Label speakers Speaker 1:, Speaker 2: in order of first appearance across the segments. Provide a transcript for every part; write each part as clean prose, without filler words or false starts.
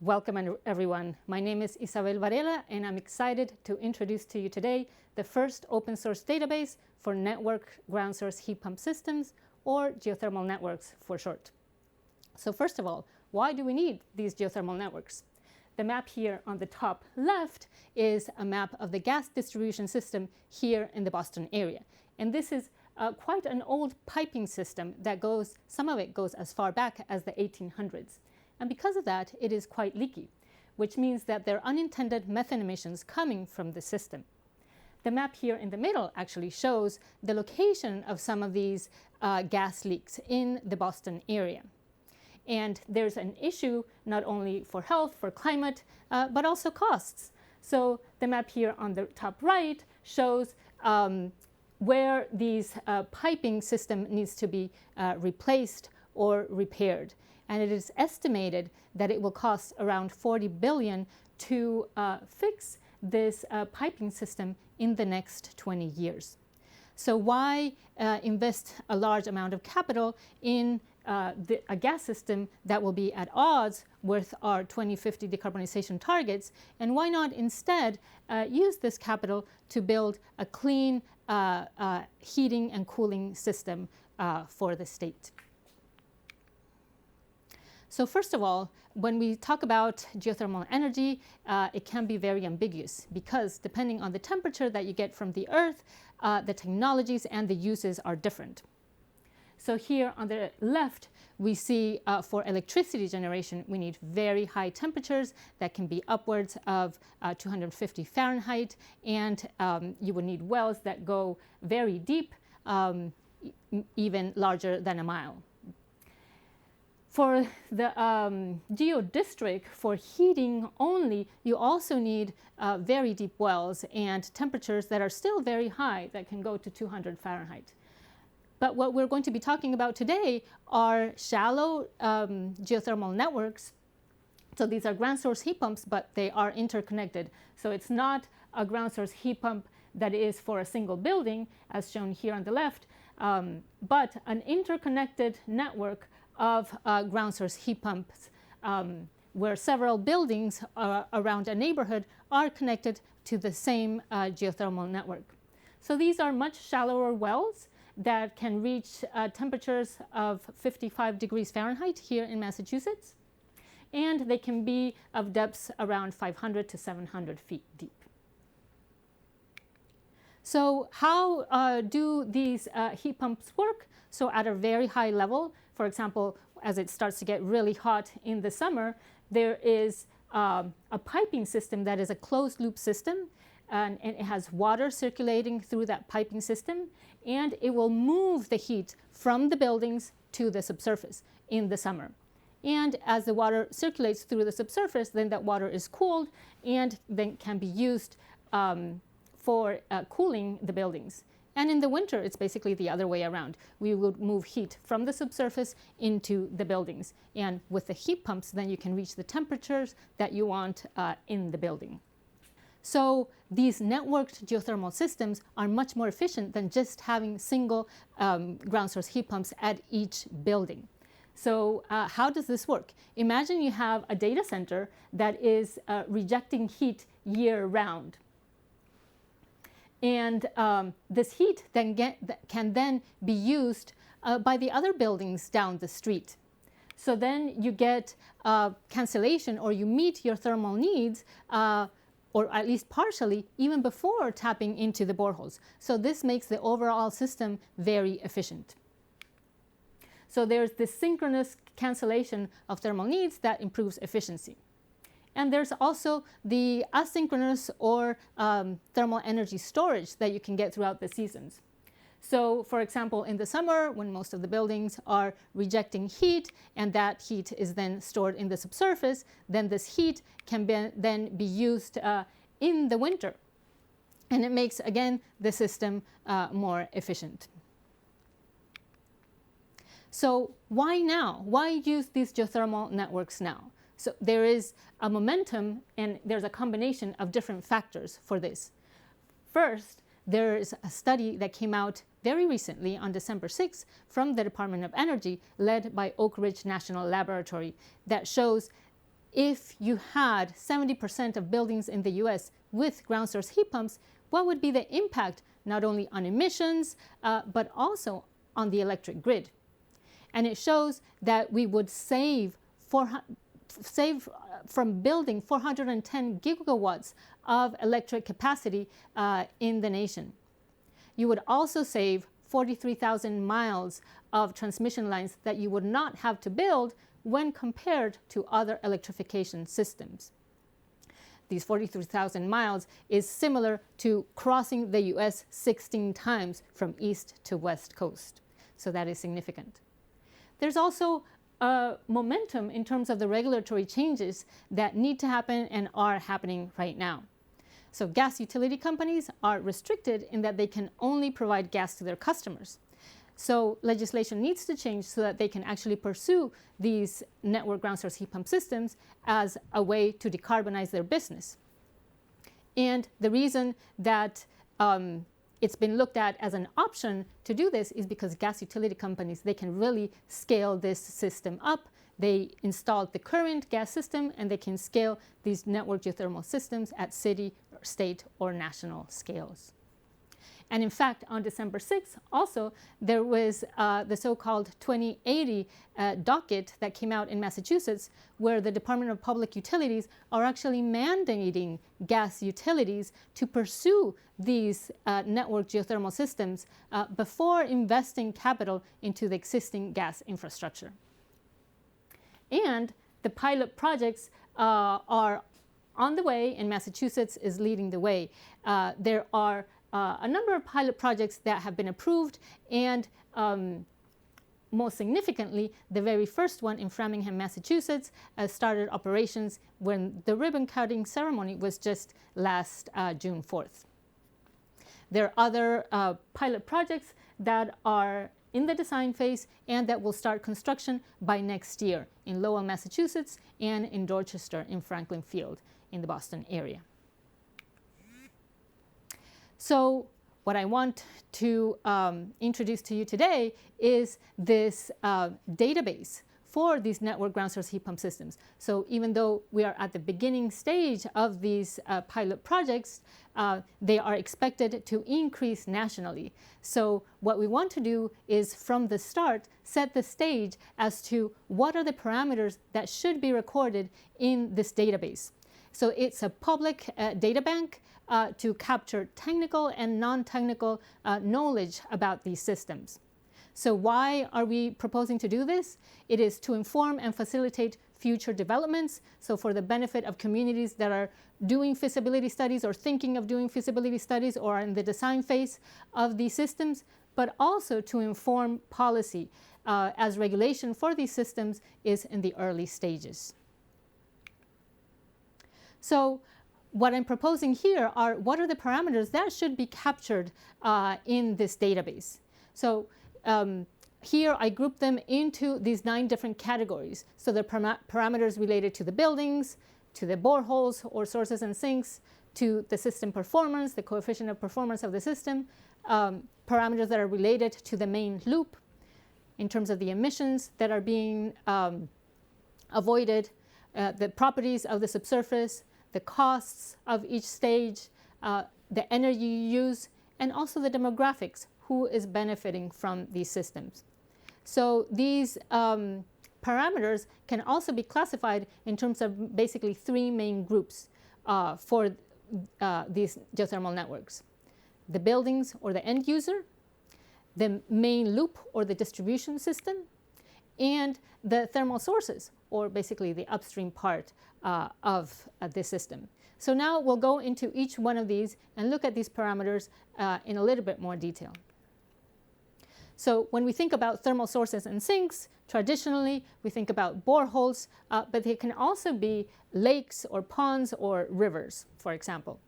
Speaker 1: Welcome everyone. My name is Isabel Varela and I'm excited to introduce to you today the first open source database for network ground source heat pump systems, or geothermal networks for short. So first of all, why do we need these geothermal networks? The map here on the top left is a map of the gas distribution system here in the Boston area. And this is quite an old piping system that some of it goes as far back as the 1800s. And because of that, it is quite leaky, which means that there are unintended methane emissions coming from the system. The map here in the middle actually shows the location of some of these gas leaks in the Boston area. And there's an issue not only for health, for climate, but also costs. So the map here on the top right shows where these piping system needs to be replaced or repaired. And it is estimated that it will cost around $40 billion to fix this piping system in the next 20 years. So why invest a large amount of capital in a gas system that will be at odds with our 2050 decarbonization targets? And why not instead use this capital to build a clean heating and cooling system for the state? So first of all, when we talk about geothermal energy, it can be very ambiguous because depending on the temperature that you get from the earth, the technologies and the uses are different. So here on the left, we see for electricity generation, we need very high temperatures that can be upwards of 250 Fahrenheit, and you would need wells that go very deep, even larger than a mile. For the geodistrict, for heating only, you also need very deep wells and temperatures that are still very high, that can go to 200 Fahrenheit. But what we're going to be talking about today are shallow geothermal networks. So these are ground source heat pumps, but they are interconnected. So it's not a ground source heat pump that is for a single building, as shown here on the left, but an interconnected network of ground source heat pumps where several buildings around a neighborhood are connected to the same geothermal network. So these are much shallower wells that can reach temperatures of 55 degrees Fahrenheit here in Massachusetts, and they can be of depths around 500 to 700 feet deep. So how do these heat pumps work? So at a very high level, for example, as it starts to get really hot in the summer, there is a piping system that is a closed loop system, and it has water circulating through that piping system, and it will move the heat from the buildings to the subsurface in the summer. And as the water circulates through the subsurface, then that water is cooled and then can be used for cooling the buildings. And in the winter, it's basically the other way around. We would move heat from the subsurface into the buildings. And with the heat pumps, then you can reach the temperatures that you want in the building. So these networked geothermal systems are much more efficient than just having single ground source heat pumps at each building. So how does this work? Imagine you have a data center that is rejecting heat year round. And this heat then can then be used by the other buildings down the street. So then you get cancellation, or you meet your thermal needs, or at least partially, even before tapping into the boreholes. So this makes the overall system very efficient. So there's this synchronous cancellation of thermal needs that improves efficiency. And there's also the asynchronous or thermal energy storage that you can get throughout the seasons. So for example, in the summer, when most of the buildings are rejecting heat and that heat is then stored in the subsurface, then this heat can then be used in the winter. And it makes, again, the system more efficient. So why now? Why use these geothermal networks now? So there is a momentum, and there's a combination of different factors for this. First, there is a study that came out very recently on December 6th from the Department of Energy, led by Oak Ridge National Laboratory, that shows if you had 70% of buildings in the US with ground source heat pumps, what would be the impact not only on emissions, but also on the electric grid? And it shows that we would save from building 410 gigawatts of electric capacity in the nation. You would also save 43,000 miles of transmission lines that you would not have to build when compared to other electrification systems. These 43,000 miles is similar to crossing the US 16 times from east to west coast. So that is significant. There's also momentum in terms of the regulatory changes that need to happen and are happening right now. So gas utility companies are restricted in that they can only provide gas to their customers. So legislation needs to change so that they can actually pursue these network ground source heat pump systems as a way to decarbonize their business. And the reason that it's been looked at as an option to do this is because gas utility companies, they can really scale this system up. They installed the current gas system and they can scale these network geothermal systems at city, state, or national scales. And in fact, on December 6th, also, there was the so-called 2080 docket that came out in Massachusetts, where the Department of Public Utilities are actually mandating gas utilities to pursue these network geothermal systems before investing capital into the existing gas infrastructure. And the pilot projects are on the way, and Massachusetts is leading the way. There are a number of pilot projects that have been approved, and most significantly, the very first one in Framingham, Massachusetts, started operations when the ribbon cutting ceremony was just last June 4th. There are other pilot projects that are in the design phase and that will start construction by next year in Lowell, Massachusetts, and in Dorchester in Franklin Field in the Boston area. So what I want to introduce to you today is this database for these network ground source heat pump systems. So even though we are at the beginning stage of these pilot projects, they are expected to increase nationally. So what we want to do is from the start set the stage as to what are the parameters that should be recorded in this database. So it's a public data bank to capture technical and non-technical knowledge about these systems. So why are we proposing to do this? It is to inform and facilitate future developments, so for the benefit of communities that are doing feasibility studies or thinking of doing feasibility studies or are in the design phase of these systems, but also to inform policy as regulation for these systems is in the early stages. So what I'm proposing here are what are the parameters that should be captured in this database. So here I group them into these 9 different categories. So the parameters related to the buildings, to the boreholes or sources and sinks, to the system performance, the coefficient of performance of the system, parameters that are related to the main loop in terms of the emissions that are being avoided, the properties of the subsurface, the costs of each stage, the energy you use, and also the demographics, who is benefiting from these systems. So these parameters can also be classified in terms of basically 3 main groups for these geothermal networks. The buildings or the end user, the main loop or the distribution system, and the thermal sources, or basically the upstream part of this system. So now we'll go into each one of these and look at these parameters in a little bit more detail. So when we think about thermal sources and sinks, traditionally we think about boreholes, but they can also be lakes or ponds or rivers, for example.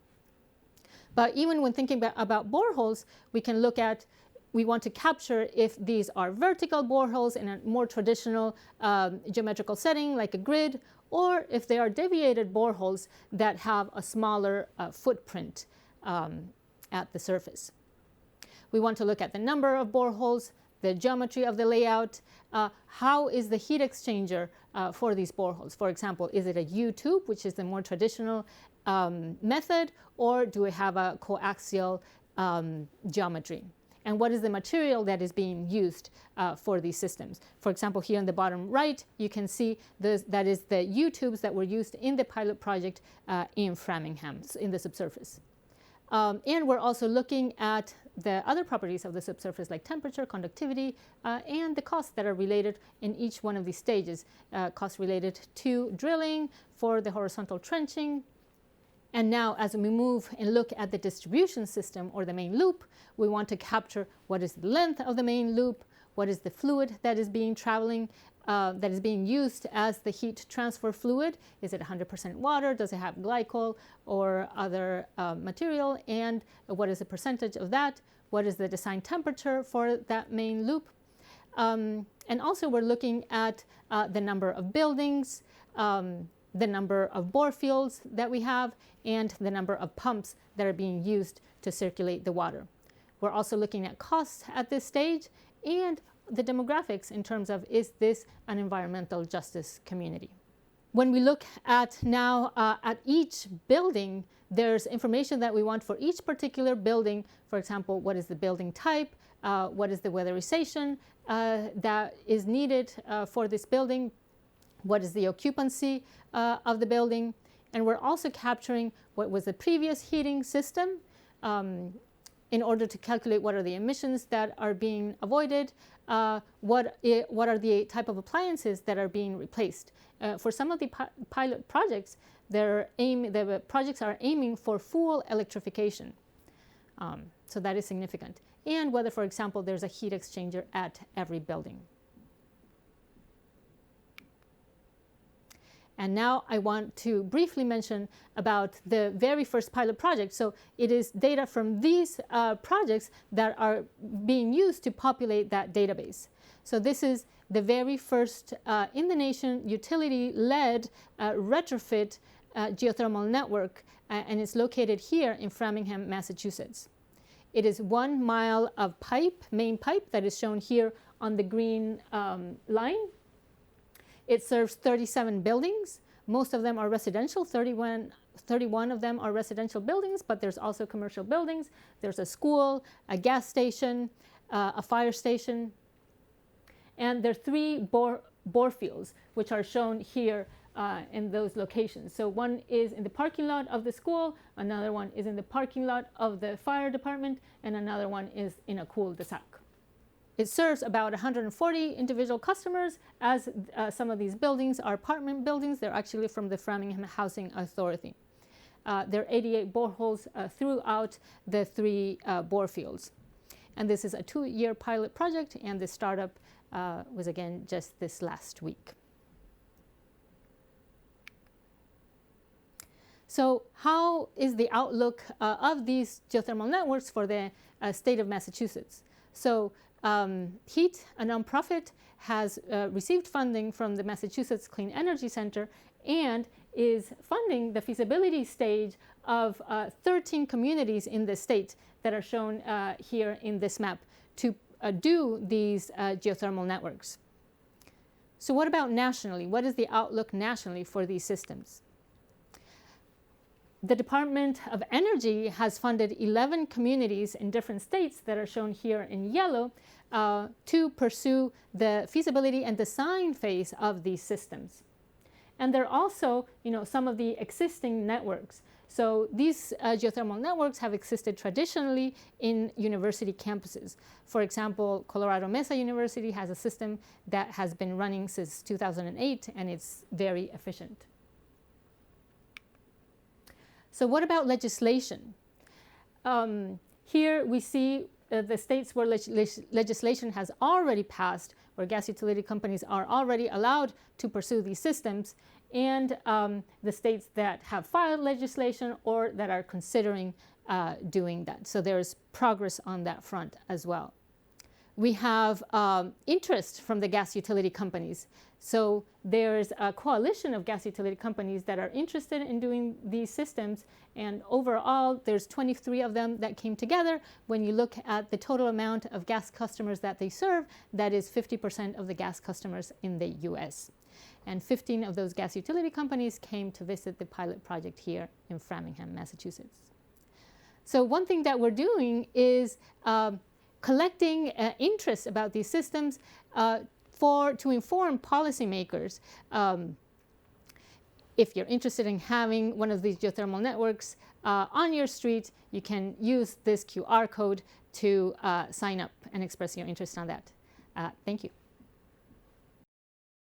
Speaker 1: But even when thinking about boreholes, we can look at, we want to capture if these are vertical boreholes in a more traditional geometrical setting like a grid, or if they are deviated boreholes that have a smaller footprint at the surface. We want to look at the number of boreholes, the geometry of the layout, how is the heat exchanger for these boreholes. For example, is it a U-tube, which is the more traditional method, or do we have a coaxial geometry? And what is the material that is being used for these systems? For example, here on the bottom right, you can see that is the U-tubes that were used in the pilot project in Framingham, in the subsurface. And we're also looking at the other properties of the subsurface, like temperature, conductivity, and the costs that are related in each one of these stages. Costs related to drilling, for the horizontal trenching. And now, as we move and look at the distribution system, or the main loop, we want to capture what is the length of the main loop, what is the fluid that is being that is being used as the heat transfer fluid. Is it 100% water? Does it have glycol or other material? And what is the percentage of that? What is the design temperature for that main loop? And also, we're looking at the number of buildings, the number of borefields that we have, and the number of pumps that are being used to circulate the water. We're also looking at costs at this stage and the demographics in terms of, is this an environmental justice community? When we look at now at each building, there's information that we want for each particular building. For example, what is the building type? What is the weatherization that is needed for this building? What is the occupancy of the building? And we're also capturing what was the previous heating system in order to calculate what are the emissions that are being avoided, what are the type of appliances that are being replaced. For some of the pilot projects, the projects are aiming for full electrification. So that is significant. And whether, for example, there's a heat exchanger at every building. And now I want to briefly mention about the very first pilot project. So it is data from these projects that are being used to populate that database. So this is the very first in the nation utility-led retrofit geothermal network, and it's located here in Framingham, Massachusetts. It is 1 mile of pipe, main pipe, that is shown here on the green line. It serves 37 buildings. Most of them are residential. 31 of them are residential buildings, but there's also commercial buildings. There's a school, a gas station, a fire station. And there are 3 borefields, which are shown here in those locations. So one is in the parking lot of the school, another one is in the parking lot of the fire department, and another one is in a cul-de-sac. It serves about 140 individual customers, as some of these buildings are apartment buildings. They're actually from the Framingham Housing Authority. There are 88 boreholes throughout the 3 borefields. And this is a 2-year pilot project, and the startup was again just this last week. So how is the outlook of these geothermal networks for the state of Massachusetts? So HEAT, a nonprofit, has received funding from the Massachusetts Clean Energy Center and is funding the feasibility stage of 13 communities in the state that are shown here in this map to do these geothermal networks. So what about nationally? What is the outlook nationally for these systems? The Department of Energy has funded 11 communities in different states that are shown here in yellow to pursue the feasibility and design phase of these systems. And there are also, some of the existing networks. So these geothermal networks have existed traditionally in university campuses. For example, Colorado Mesa University has a system that has been running since 2008, and it's very efficient. So what about legislation? Here we see the states where legislation has already passed, where gas utility companies are already allowed to pursue these systems, and the states that have filed legislation or that are considering doing that. So there's progress on that front as well. We have interest from the gas utility companies. So there's a coalition of gas utility companies that are interested in doing these systems, and overall there's 23 of them that came together. When you look at the total amount of gas customers that they serve, that is 50% of the gas customers in the US. and 15 of those gas utility companies came to visit the pilot project here in Framingham, Massachusetts. So one thing that we're doing is collecting interest about these systems to inform policymakers. If you're interested in having one of these geothermal networks on your street, you can use this QR code to sign up and express your interest on that. Thank you.